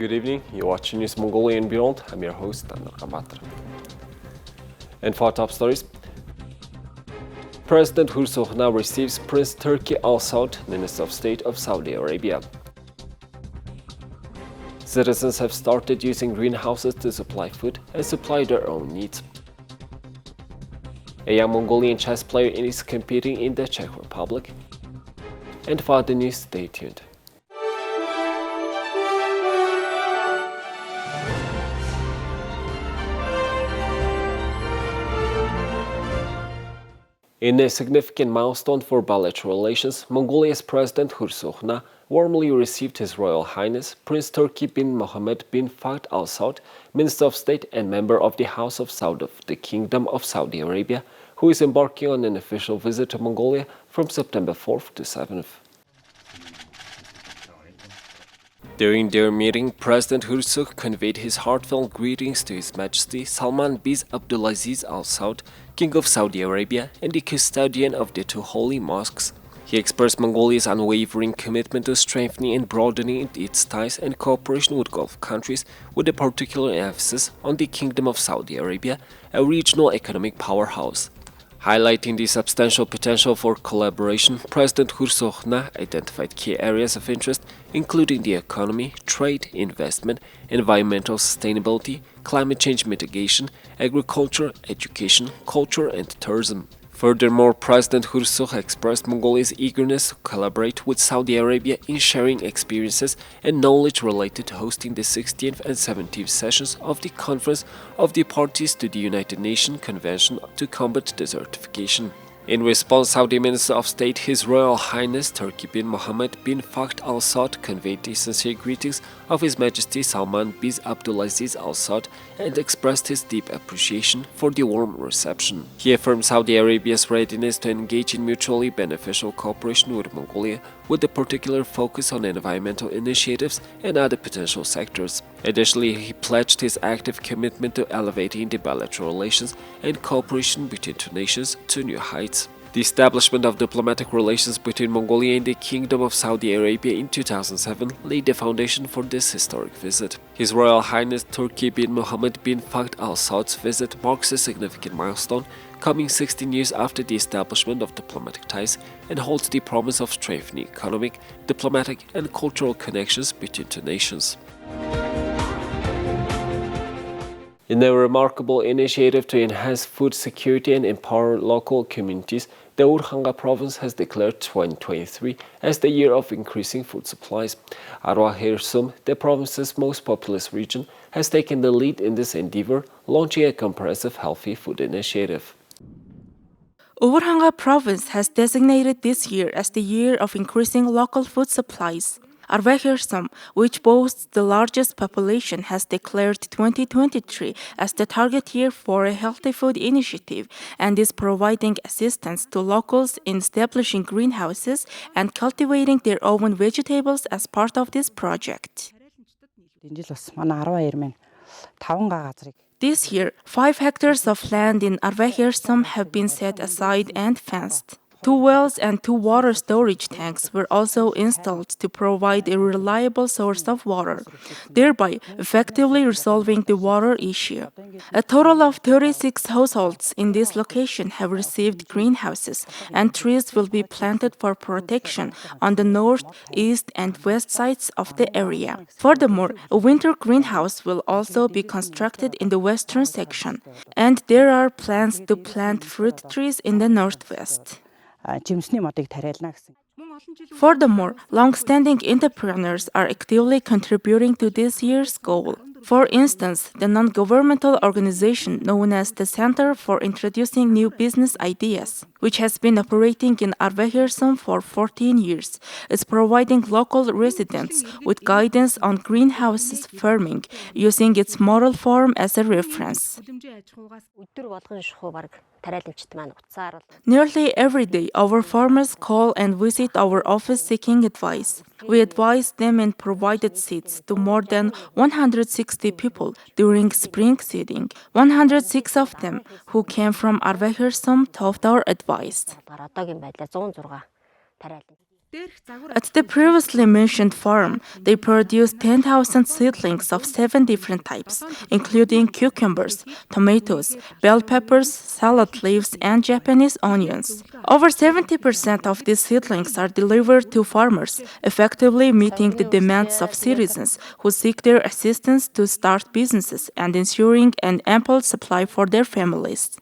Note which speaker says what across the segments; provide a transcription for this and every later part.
Speaker 1: Good evening. You're watching News Mongolian World. I'm your host, Anur Kamatra. And for top stories, President Khurelsukh now receives Prince Turki Al Saud, Minister of State of Saudi Arabia. Citizens have started using greenhouses to supply food and supply their own needs. A young Mongolian chess player is competing in the Czech Republic. And for the news, stay tuned. In a significant milestone for bilateral relations, Mongolia's President Khurelsukh warmly received His Royal Highness Prince Turki bin Mohammed bin Fahd Al Saud, Minister of State and member of the House of Saud of the Kingdom of Saudi Arabia, who is embarking on an official visit to Mongolia from September 4th to 7th. During their meeting, President Khurelsukh conveyed his heartfelt greetings to His Majesty Salman bin Abdulaziz Al Saud, King of Saudi Arabia and the custodian of the two holy mosques. He expressed Mongolia's unwavering commitment to strengthening and broadening its ties and cooperation with Gulf countries, with a particular emphasis on the Kingdom of Saudi Arabia, a regional economic powerhouse. Highlighting the substantial potential for collaboration, President Khurelsukh identified key areas of interest, including the economy, trade, investment, environmental sustainability, climate change mitigation, agriculture, education, culture, and tourism. Furthermore, President Khurelsukh expressed Mongolia's eagerness to collaborate with Saudi Arabia in sharing experiences and knowledge related to hosting the 16th and 17th sessions of the Conference of the Parties to the United Nations Convention to Combat Desertification. In response, Saudi Minister of State His Royal Highness Turki bin Mohammed bin Fahd Al Saud conveyed the sincere greetings of His Majesty Salman bin Abdulaziz Al Saud and expressed his deep appreciation for the warm reception. He affirmed Saudi Arabia's readiness to engage in mutually beneficial cooperation with Mongolia, with a particular focus on environmental initiatives and other potential sectors. Additionally, he pledged his active commitment to elevating the bilateral relations and cooperation between two nations to new heights. The establishment of diplomatic relations between Mongolia and the Kingdom of Saudi Arabia in 2007 laid the foundation for this historic visit. His Royal Highness Turki bin Mohammed bin Fahd Al Saud's visit marks a significant milestone, coming 16 years after the establishment of diplomatic ties, and holds the promise of strengthening economic, diplomatic, and cultural connections between two nations. In a remarkable initiative to enhance food security and empower local communities, the Urhanga province has declared 2023 as the year of increasing food supplies. Khurelsukh, the province's most populous region, has taken the lead in this endeavor, launching a comprehensive healthy food initiative.
Speaker 2: Urhanga province has designated this year as the year of increasing local food supplies. Khurelsukh, which boasts the largest population, has declared 2023 as the target year for a healthy food initiative and is providing assistance to locals in establishing greenhouses and cultivating their own vegetables as part of this project. This year, 5 hectares of land in Khurelsukh have been set aside and fenced. 2 wells and 2 water storage tanks were also installed to provide a reliable source of water, thereby effectively resolving the water issue. A total of 36 households in this location have received greenhouses, and trees will be planted for protection on the north, east, and west sides of the area. Furthermore, a winter greenhouse will also be constructed in the western section, and there are plans to plant fruit trees in the northwest. Furthermore, long-standing entrepreneurs are actively contributing to this year's goal. For instance, the non-governmental organization known as the Center for Introducing New Business Ideas, which has been operating in Khurelsukh for 14 years, is providing local residents with guidance on greenhouses farming, using its model farm as a reference. Nearly every day, our farmers call and visit our office seeking advice. We advised them and provided seeds to more than 160 people during spring seeding. 106 of them who came from Khurelsukh took our advice. At the previously mentioned farm, they produced 10,000 seedlings of 7 different types, including cucumbers, tomatoes, bell peppers, salad leaves, and Japanese onions. Over 70% of these seedlings are delivered to farmers, effectively meeting the demands of citizens who seek their assistance to start businesses and ensuring an ample supply for their families.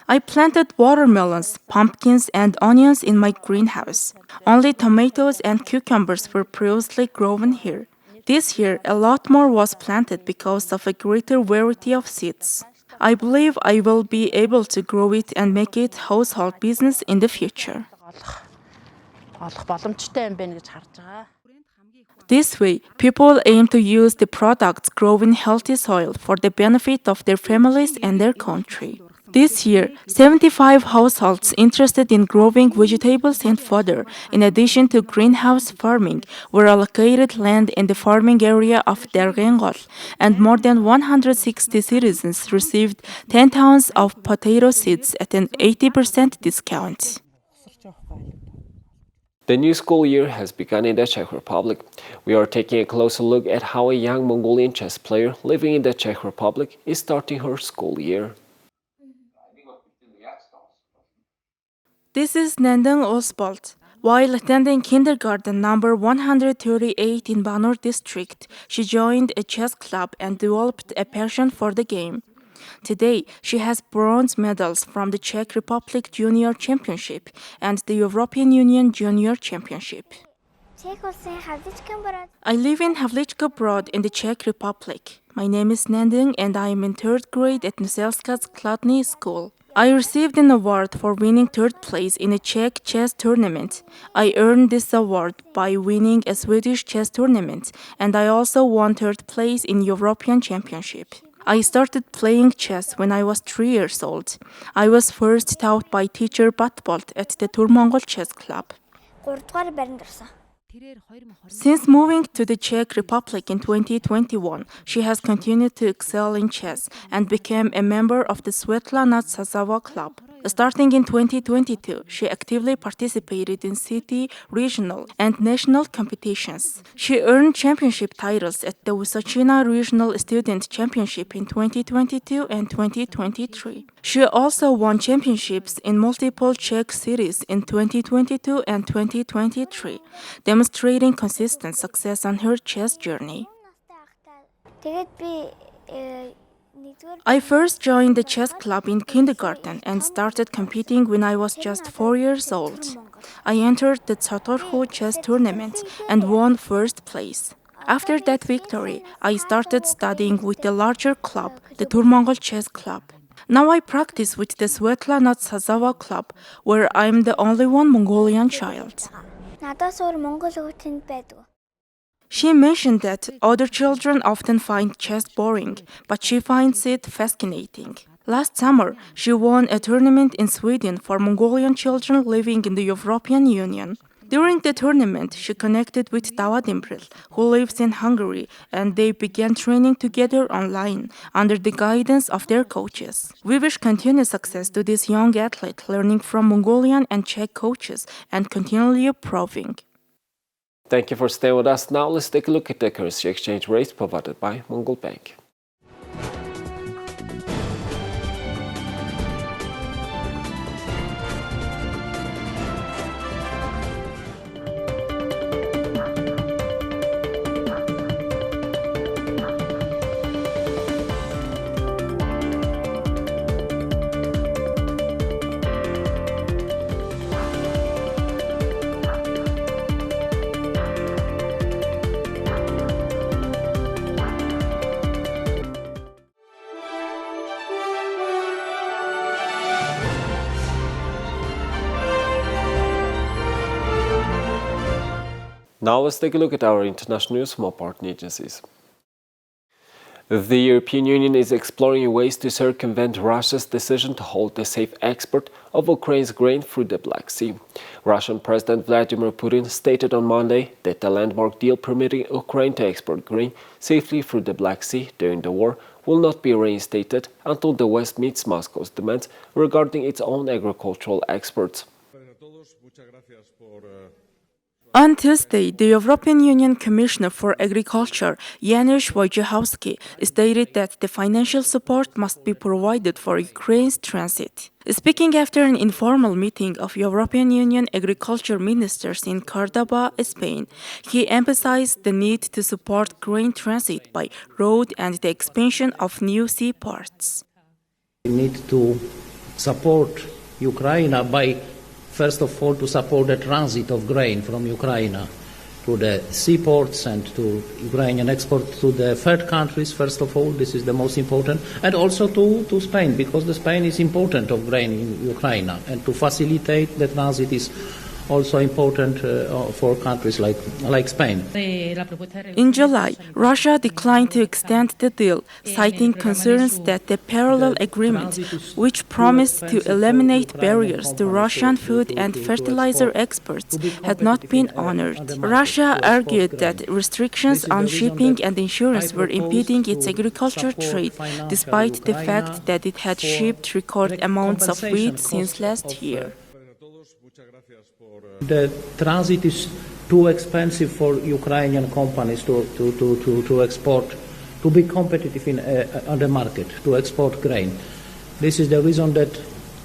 Speaker 2: I planted watermelons, pumpkins, and onions in my greenhouse. Only tomatoes and cucumbers were previously grown here. This year, a lot more was planted because of a greater variety of seeds. I believe I will be able to grow it and make it household business in the future. This way, people aim to use the products grown in healthy soil for the benefit of their families and their country. This year, 75 households interested in growing vegetables and fodder, in addition to greenhouse farming, were allocated land in the farming area of Dergengol, and more than 160 citizens received 10 tons of potato seeds at an 80% discount.
Speaker 1: The new school year has begun in the Czech Republic. We are taking a closer look at how a young Mongolian chess player living in the Czech Republic is starting her school year.
Speaker 2: This is Nandung Oswald. While attending kindergarten number 138 in Banor district, she joined a chess club and developed a passion for the game. Today, she has bronze medals from the Czech Republic Junior Championship and the European Union Junior Championship. I live in Havlíčka Brod in the Czech Republic. My name is Nandung and I am in 3rd grade at Nuselska's Kladny School. I received an award for winning 3rd place in a Czech chess tournament. I earned this award by winning a Swedish chess tournament, and I also won 3rd place in European Championship. I started playing chess when I was 3 years old. I was first taught by teacher Batbolt at the Turmongol Chess Club. Since moving to the Czech Republic in 2021, she has continued to excel in chess and became a member of the Svetlana Tsazava Club. Starting in 2022, she actively participated in city, regional, and national competitions. She earned championship titles at the Vysočina Regional Student Championship in 2022 and 2023. She also won championships in multiple Czech cities in 2022 and 2023, demonstrating consistent success on her chess journey. I first joined the chess club in kindergarten and started competing when I was just 4 years old. I entered the Tsatorhu chess tournament and won 1st place. After that victory, I started studying with the larger club, the Turmongol Chess Club. Now I practice with the Svetlana Tsazava Club, where I am the only one Mongolian child. She mentioned that other children often find chess boring, but she finds it fascinating. Last summer, she won a tournament in Sweden for Mongolian children living in the European Union. During the tournament, she connected with Tava Dimbril, who lives in Hungary, and they began training together online under the guidance of their coaches. We wish continued success to this young athlete learning from Mongolian and Czech coaches and continually improving.
Speaker 1: Thank you for staying with us. Now let's take a look at the currency exchange rates provided by Mongol Bank. Now let's take a look at our international news from our partner agencies. The European Union is exploring ways to circumvent Russia's decision to halt the safe export of Ukraine's grain through the Black Sea. Russian President Vladimir Putin stated on Monday that the landmark deal permitting Ukraine to export grain safely through the Black Sea during the war will not be reinstated until the West meets Moscow's demands regarding its own agricultural exports.
Speaker 2: On Tuesday, the European Union Commissioner for Agriculture, Janusz Wojciechowski, stated that the financial support must be provided for Ukraine's transit. Speaking after an informal meeting of European Union agriculture ministers in Cordoba, Spain, he emphasized the need to support grain transit by road and the expansion of new seaports.
Speaker 3: We need to support Ukraine by, first of all, to support the transit of grain from Ukraine to the seaports and to Ukrainian export to the third countries, first of all. This is the most important. And also to Spain, because the Spain is important of grain in Ukraine. And to facilitate the transit is also important for countries like Spain.
Speaker 2: In July, Russia declined to extend the deal, citing concerns that the parallel agreement, which promised to eliminate barriers to Russian food and fertilizer exports, had not been honored. Russia argued that restrictions on shipping and insurance were impeding its agriculture trade, despite the fact that it had shipped record amounts of wheat since last year.
Speaker 3: The transit is too expensive for Ukrainian companies to export, to be competitive on the market, to export grain. This is the reason that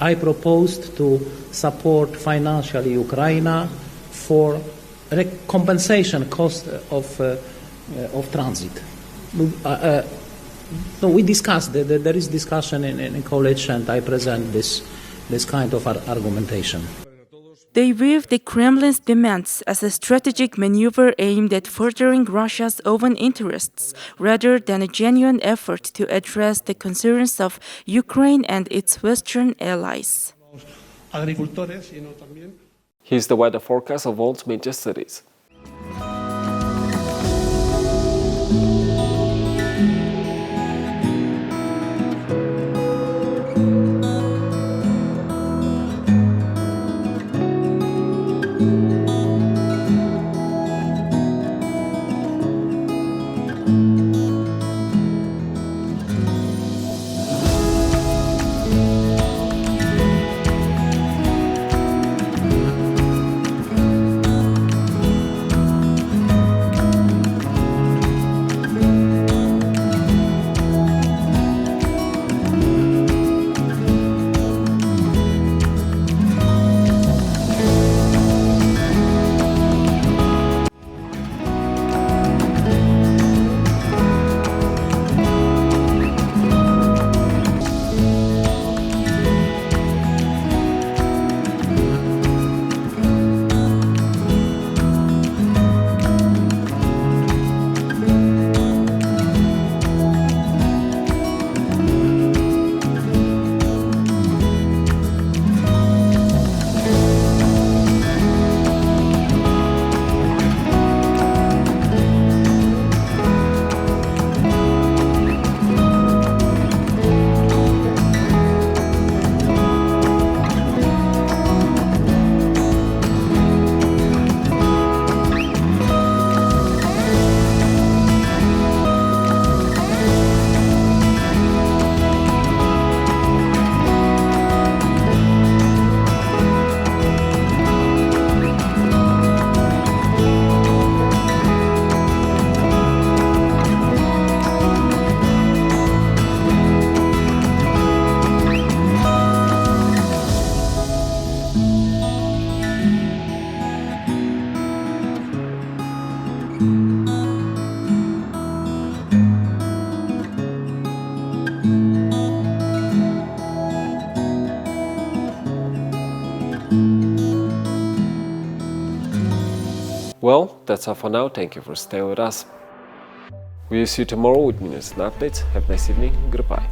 Speaker 3: I proposed to support financially Ukraine for compensation cost of transit. We discussed, there is discussion in college, and I present this kind of argumentation.
Speaker 2: They viewed the Kremlin's demands as a strategic maneuver aimed at furthering Russia's own interests, rather than a genuine effort to address the concerns of Ukraine and its Western allies.
Speaker 1: Here's the weather forecast of world's major cities. Well, that's all for now. Thank you for staying with us. We'll see you tomorrow with news and updates. Have a nice evening. Goodbye.